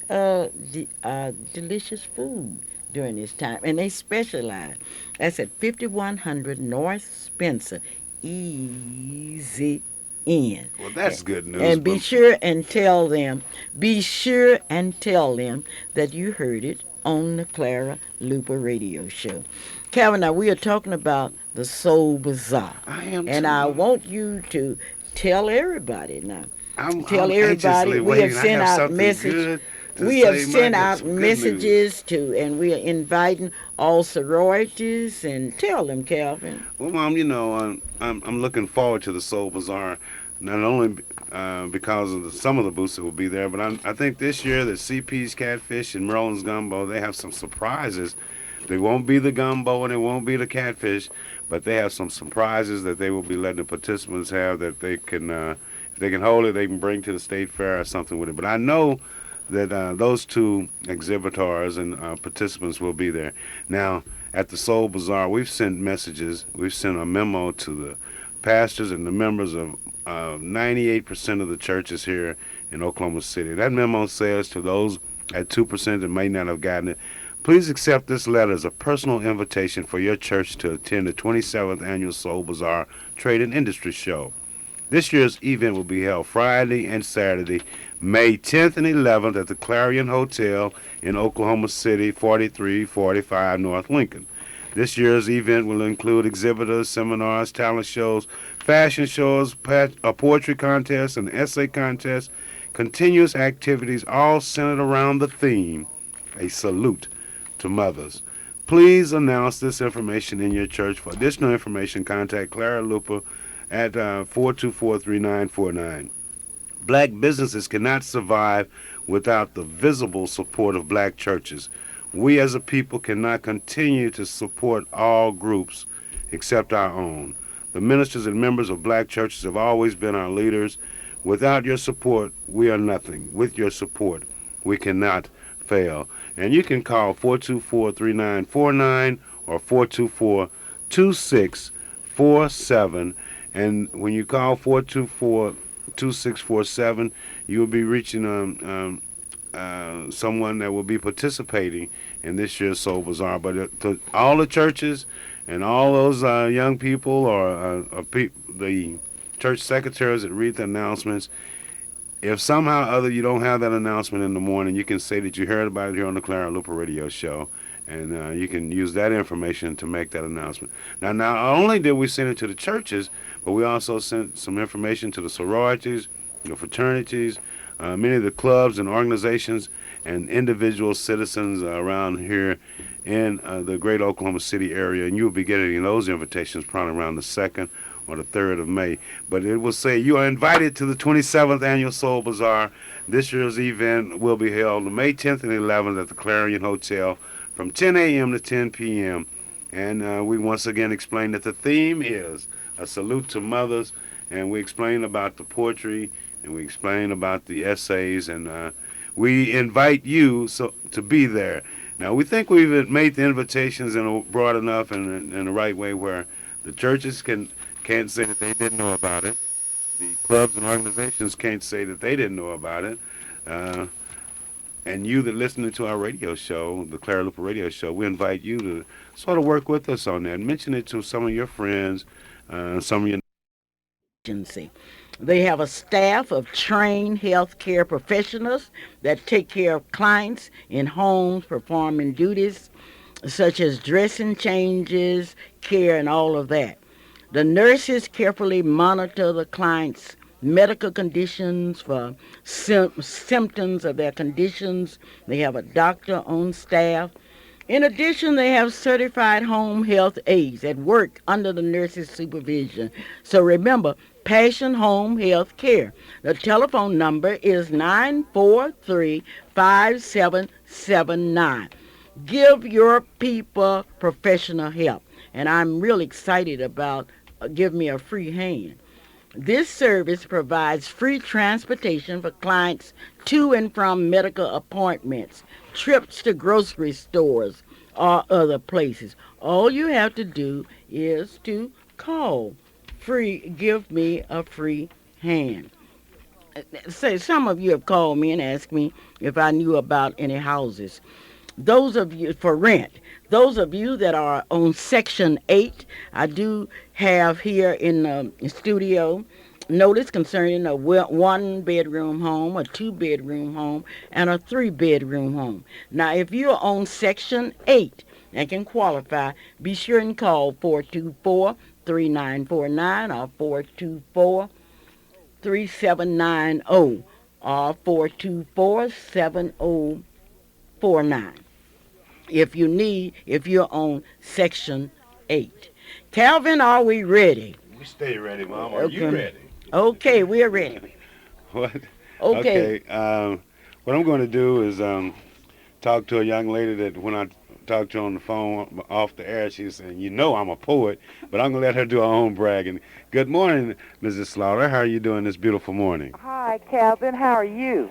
delicious food during this time, and they specialize. That's at 5100 North Spencer. Easy In. Well, that's good news. And be sure and tell them that you heard it on the Clara Luper radio show. Calvin, now we are talking about the Soul Bazaar. I am and too. I want you to tell everybody now. I'm everybody we have sent out messages. We have sent out messages and we are inviting all sororities, and tell them, Calvin. Well, Mom, you know, I'm looking forward to the Soul Bazaar, not only because of some of the booths that will be there, but I think this year the CP's Catfish and Merlin's Gumbo, they have some surprises. They won't be the gumbo and it won't be the catfish, but they have some surprises that they will be letting the participants have that they can, if they can hold it, they can bring to the state fair or something with it. But I know that those two exhibitors and participants will be there. Now, at the Soul Bazaar, we've sent messages. We've sent a memo to the pastors and the members of 98% of the churches here in Oklahoma City. That memo says to those at 2% that may not have gotten it. Please accept this letter as a personal invitation for your church to attend the 27th Annual Soul Bazaar Trade and Industry Show. This year's event will be held Friday and Saturday, May 10th and 11th at the Clarion Hotel in Oklahoma City, 4345 North Lincoln. This year's event will include exhibitors, seminars, talent shows, fashion shows, a poetry contest, an essay contest, continuous activities all centered around the theme, a salute to mothers. Please announce this information in your church. For additional information, contact Clara Luper at 424-3949. Black businesses cannot survive without the visible support of black churches. We as a people cannot continue to support all groups except our own. The ministers and members of black churches have always been our leaders. Without your support, we are nothing. With your support, we cannot fail. And you can call 424-3949 or 424-2647. And when you call 424-2647, you'll be reaching someone that will be participating in this year's Soul Bazaar. But to all the churches and all those young people or the church secretaries that read the announcements, if somehow or other you don't have that announcement in the morning, you can say that you heard about it here on the Clara Luper Radio Show, and you can use that information to make that announcement. Now, not only did we send it to the churches, but we also sent some information to the sororities, the fraternities, many of the clubs and organizations and individual citizens around here in the great Oklahoma City area, and you'll be getting those invitations probably around the 2nd or the 3rd of May. But it will say you are invited to the 27th Annual Soul Bazaar. This year's event will be held May 10th and 11th at the Clarion Hotel from 10 a.m. to 10 p.m. And we once again explain that the theme is a salute to mothers, and we explain about the poetry, and we explain about the essays, and we invite you to be there. Now, we think we've made the invitations broad enough and in the right way where the churches can't say that they didn't know about it. The clubs and organizations can't say that they didn't know about it. And you that listening to our radio show, the Clara Luper Radio Show, we invite you to sort of work with us on that. Mention it to some of your friends, some of your agency. They have a staff of trained healthcare professionals that take care of clients in homes performing duties such as dressing changes, care, and all of that. The nurses carefully monitor the client's medical conditions for symptoms of their conditions. They have a doctor on staff. In addition, they have certified home health aides that work under the nurse's supervision. So remember, Passion Home Health Care. The telephone number is 943-5779. Give your people professional help. And I'm really excited about Give Me a Free Hand. This service provides free transportation for clients to and from medical appointments, trips to grocery stores, or other places. All you have to do is to call. Give Me a Free Hand. Say, some of you have called me and asked me if I knew about any houses. Those of you for rent. Those of you that are on Section 8, I do have here in the studio notice concerning a one-bedroom home, a two-bedroom home, and a three-bedroom home. Now, if you're on Section 8 and can qualify, be sure and call 424-3949 or 424-3790 or 424-7049. If you're on Section 8. Calvin, are we ready? We stay ready, Mom. Are you ready? Okay, we're ready. What? Okay. What I'm going to do is talk to a young lady that when I talked to her on the phone off the air, she was saying, you know I'm a poet, but I'm going to let her do her own bragging. Good morning, Mrs. Slaughter. How are you doing this beautiful morning? Hi, Calvin. How are you?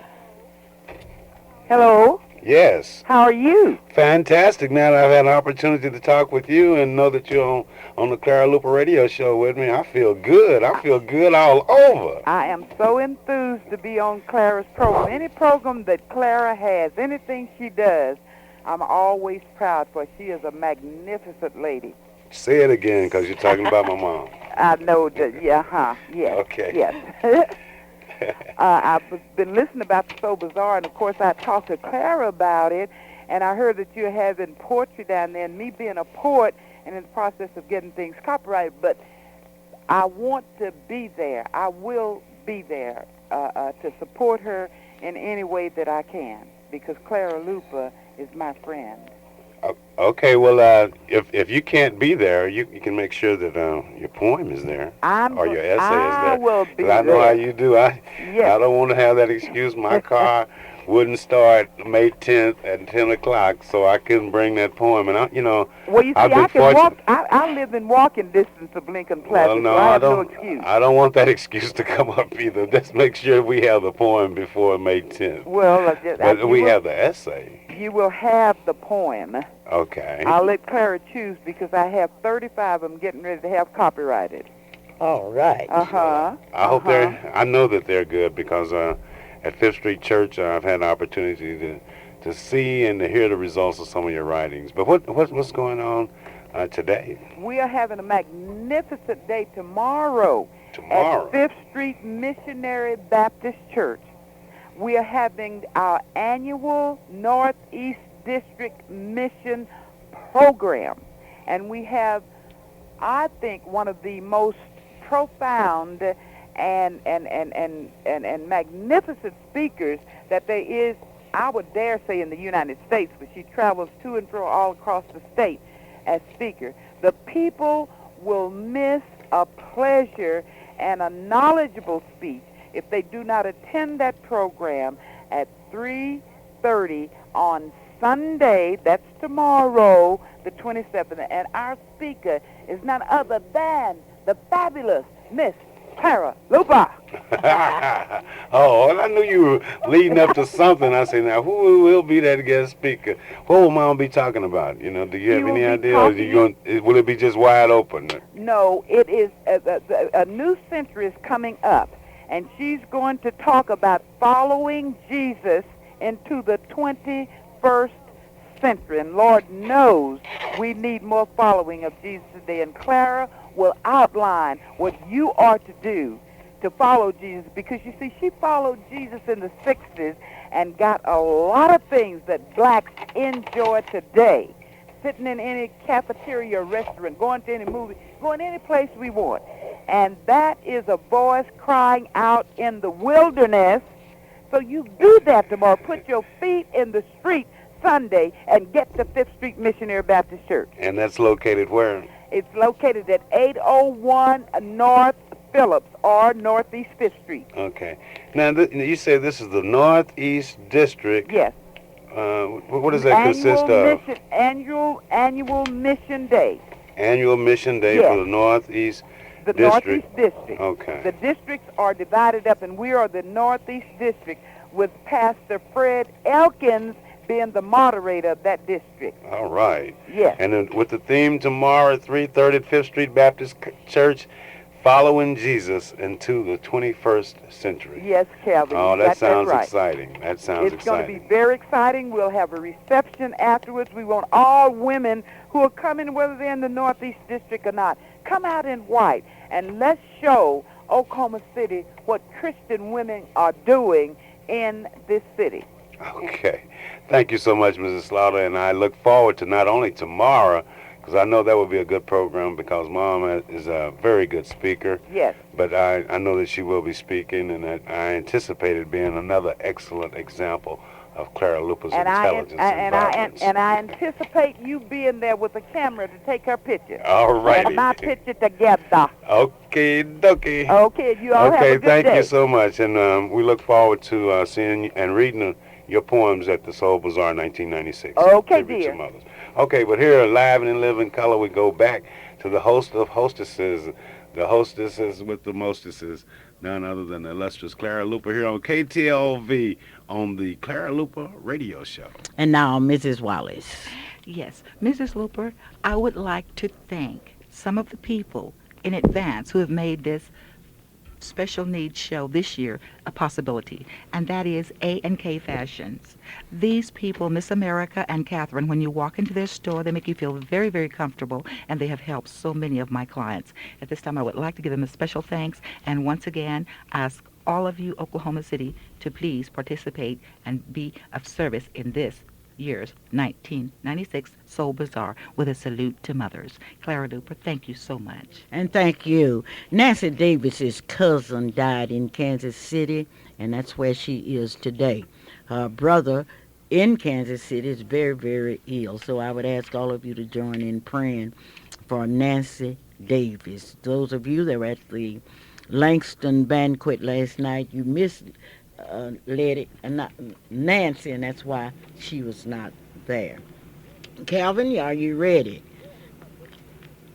Hello? Yes. How are you? Fantastic. Now that I've had an opportunity to talk with you and know that you're on the Clara Luper radio show with me, I feel good. I feel good all over. I am so enthused to be on Clara's program. Any program that Clara has, anything she does, I'm always proud for. She is a magnificent lady. Say it again, because you're talking about my mom. I know that, yes. Okay. Yes. I've been listening about the So Bazaar, and of course I talked to Clara about it, and I heard that you're having poetry down there, and me being a poet and in the process of getting things copyrighted, but I want to be there. I will be there to support her in any way that I can, because Clara Luper is my friend. Okay, well, if you can't be there, you can make sure that your poem is there or your essay is there. I will be 'Cause I know there. how you do. I don't want to have that excuse. My car wouldn't start May 10th at 10 o'clock, so I couldn't bring that poem. And Well, you see, I've been I can fortunate. walk. I live in walking distance of Lincoln Plaza, Well, no, so I have no don't. excuse. I don't want that excuse to come up either. Just make sure we have the poem before May 10th. Well, But we have the essay. You will have the poem. Okay. I'll let Clara choose because I have 35 of them getting ready to have copyrighted. All right. Uh-huh. I hope I know that they're good because at Fifth Street Church I've had an opportunity to see and to hear the results of some of your writings. But what's going on today? We are having a magnificent day tomorrow. Tomorrow. At Fifth Street Missionary Baptist Church. We are having our annual Northeast District Mission Program. And we have, I think, one of the most profound and magnificent speakers that there is, I would dare say, in the United States, but she travels to and fro all across the state as speaker. The people will miss a pleasure and a knowledgeable speech if they do not attend that program at 3:30 on Sunday. That's tomorrow, the 27th. And our speaker is none other than the fabulous Miss Clara Luper. Oh, well, I knew you were leading up to something. I said, now, who will be that guest speaker? What will Mom be talking about? Do you have any idea? Or will it be just wide open? No, it is a new century is coming up, and she's going to talk about following Jesus into the 21st century. And Lord knows we need more following of Jesus today. And Clara will outline what you are to do to follow Jesus, because you see, she followed Jesus in the 60s and got a lot of things that blacks enjoy today. Sitting in any cafeteria or restaurant, going to any movie, going any place we want. And that is a voice crying out in the wilderness. So you do that tomorrow. Put your feet in the street Sunday and get to Fifth Street Missionary Baptist Church. And that's located where? It's located at 801 North Phillips or Northeast 5th Street. Okay. Now, you say this is the Northeast District. Yes. What does that consist of? Annual Mission Day. Annual Mission Day Yes. for the Northeast The District. Northeast District. Okay. The districts are divided up, and we are the Northeast District, with Pastor Fred Elkins being the moderator of that district. All right. Yes. And then with the theme tomorrow at 3:30 at Fifth Street Baptist Church, following Jesus into the 21st century. Yes, Calvin. Oh, you that got sounds right. exciting. That sounds It's going to exciting. be very exciting. We'll have a reception afterwards. We want all women who are coming, whether they're in the Northeast District or not, come out in white, and let's show Oklahoma City what Christian women are doing in this city. Okay. Thank you so much, Mrs. Slaughter, and I look forward to not only tomorrow, because I know that will be a good program because Mom is a very good speaker. Yes. But I know that she will be speaking, and I anticipate it being another excellent example of Clara Luper's intelligence and vibrance. And I anticipate you being there with a camera to take her picture. All righty. And my picture together. Okay, dokie. Okay, you all have a Okay, good thank day. you so much, and we look forward to seeing and reading your poems at the Soul Bazaar 1996. Okay, Tribute to dear. Mothers. Okay, but here, live and in living color, we go back to the host of hostesses, the hostesses with the mostesses, none other than the illustrious Clara Luper here on KTLV on the Clara Luper radio show. And now, Mrs. Wallace. Yes, Mrs. Luper, I would like to thank some of the people in advance who have made this special needs show this year a possibility, and that is A&K Fashions. These people, Miss America and Catherine, when you walk into their store, they make you feel very, very comfortable, and they have helped so many of my clients. At this time, I would like to give them a special thanks, and once again, ask all of you, Oklahoma City, to please participate and be of service in this year's 1996 Soul Bazaar with a salute to mothers. Clara Luper, thank you so much. And thank you. Nancy Davis's cousin died in Kansas City, and that's where she is today. Her brother in Kansas City is very, very ill, so I would ask all of you to join in praying for Nancy Davis. Those of you that were at the Langston banquet last night, you missed Nancy, and that's why she was not there. Calvin, are you ready?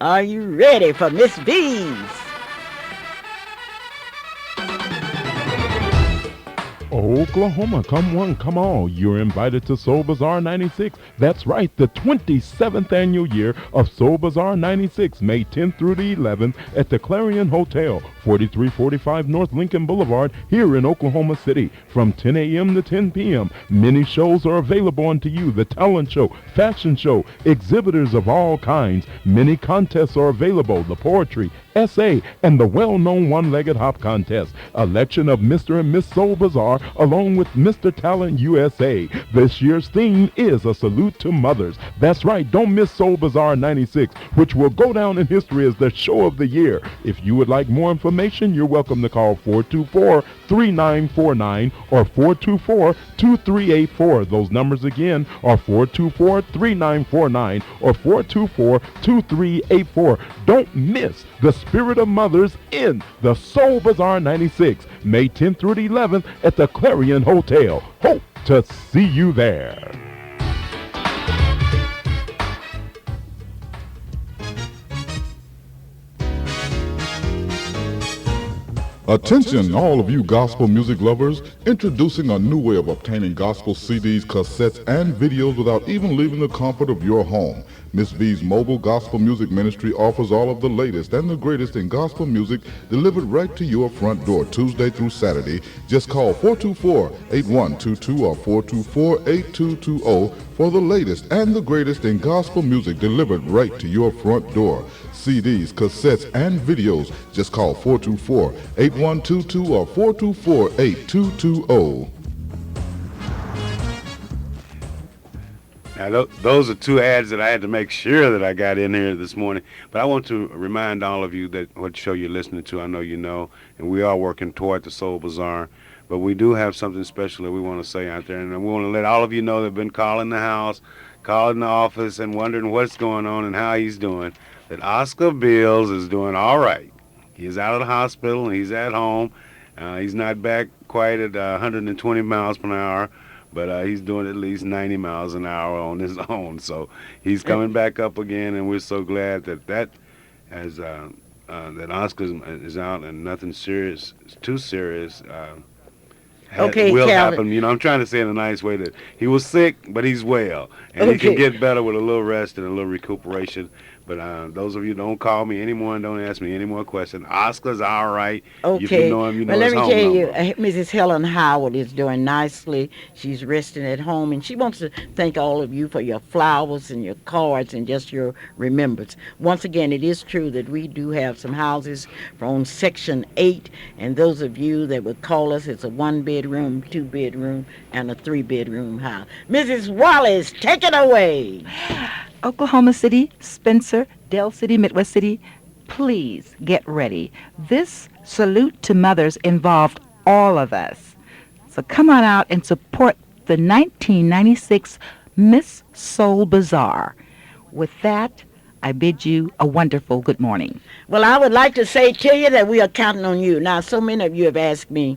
Are you ready for Miss B's? Oklahoma, come one, come all. You're invited to Soul Bazaar 96. That's right, the 27th annual year of Soul Bazaar 96, May 10th through the 11th at the Clarion Hotel, 4345 North Lincoln Boulevard, here in Oklahoma City, from 10 a.m. to 10 p.m. Many shows are available unto you. The talent show, fashion show, exhibitors of all kinds. Many contests are available. The poetry, essay, and the well-known one-legged hop contest. Election of Mr. and Miss Soul Bazaar along with Mr. Talent USA. This year's theme is a salute to mothers. That's right, don't miss Soul Bazaar 96, which will go down in history as the show of the year. If you would like more information, you're welcome to call 424-3949 or 424-2384. Those numbers again are 424-3949 or 424-2384. Don't miss the spirit of mothers in the Soul Bazaar 96, May 10th through the 11th at the Clarion Hotel. Hope to see you there. Attention all of you gospel music lovers, introducing a new way of obtaining gospel CDs, cassettes, and videos without even leaving the comfort of your home. Miss V's mobile gospel music ministry offers all of the latest and the greatest in gospel music delivered right to your front door Tuesday through Saturday. Just call 424-8122 or 424-8220 for the latest and the greatest in gospel music delivered right to your front door. CDs, cassettes, and videos. Just call 424-8122 or 424-8220. Now, those are two ads that I had to make sure that I got in here this morning. But I want to remind all of you that what show you're listening to, I know you know, and we are working toward the Soul Bazaar. But we do have something special that we want to say out there. And we want to let all of you know that have been calling the house, calling the office, and wondering what's going on and how he's doing, that Oscar Bills is doing all right. He's out of the hospital and he's at home. He's not back quite at 120 miles per hour. But he's doing at least 90 miles an hour on his own. So he's coming back up again, and we're so glad that Oscar is out and nothing serious, too serious, will happen. You know, I'm trying to say in a nice way that he was sick, but he's well. And he can get better with a little rest and a little recuperation. But those of you don't call me anymore and don't ask me any more questions. Oscar's all right. Okay. If you know him, you know his home let me tell you, number. Mrs. Helen Howard is doing nicely. She's resting at home, and she wants to thank all of you for your flowers and your cards and just your remembrance. Once again, it is true that we do have some houses from Section 8, and those of you that would call us, it's a 1-bedroom, 2-bedroom, and a 3-bedroom house. Mrs. Wallace, take it away. Oklahoma City, Spencer, Dell City, Midwest City, please get ready. This salute to mothers involved all of us. So come on out and support the 1996 Miss Soul Bazaar. With that, I bid you a wonderful good morning. Well, I would like to say to you that we are counting on you. Now, so many of you have asked me,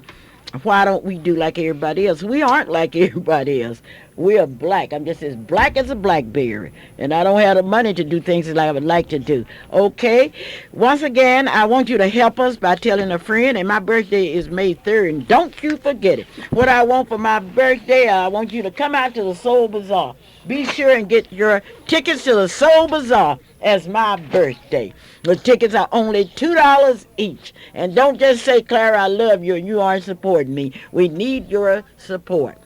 why don't we do like everybody else? We aren't like everybody else. We are black. I'm just as black as a blackberry. And I don't have the money to do things that I would like to do. Okay? Once again, I want you to help us by telling a friend. And my birthday is May 3rd. And don't you forget it. What I want for my birthday, I want you to come out to the Soul Bazaar. Be sure and get your tickets to the Soul Bazaar as my birthday. The tickets are only $2 each. And don't just say, Clara, I love you, and you aren't supporting me. We need your support.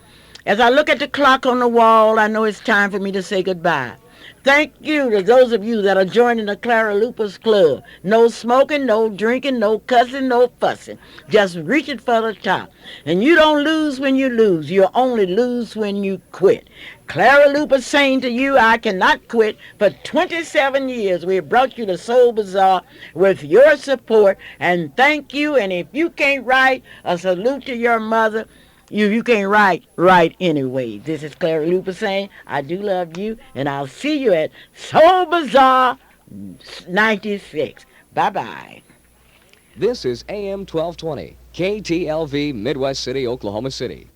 As I look at the clock on the wall, I know it's time for me to say goodbye. Thank you to those of you that are joining the Clara Luper's Club. No smoking, no drinking, no cussing, no fussing. Just reaching for the top. And you don't lose when you lose. You only lose when you quit. Clara Luper saying to you, I cannot quit. For 27 years, we have brought you the Soul Bazaar with your support. And thank you. And if you can't write a salute to your mother, you can't write anyway. This is Clara Luper saying, I do love you, and I'll see you at Soul Bazaar 96. Bye-bye. This is AM 1220, KTLV, Midwest City, Oklahoma City.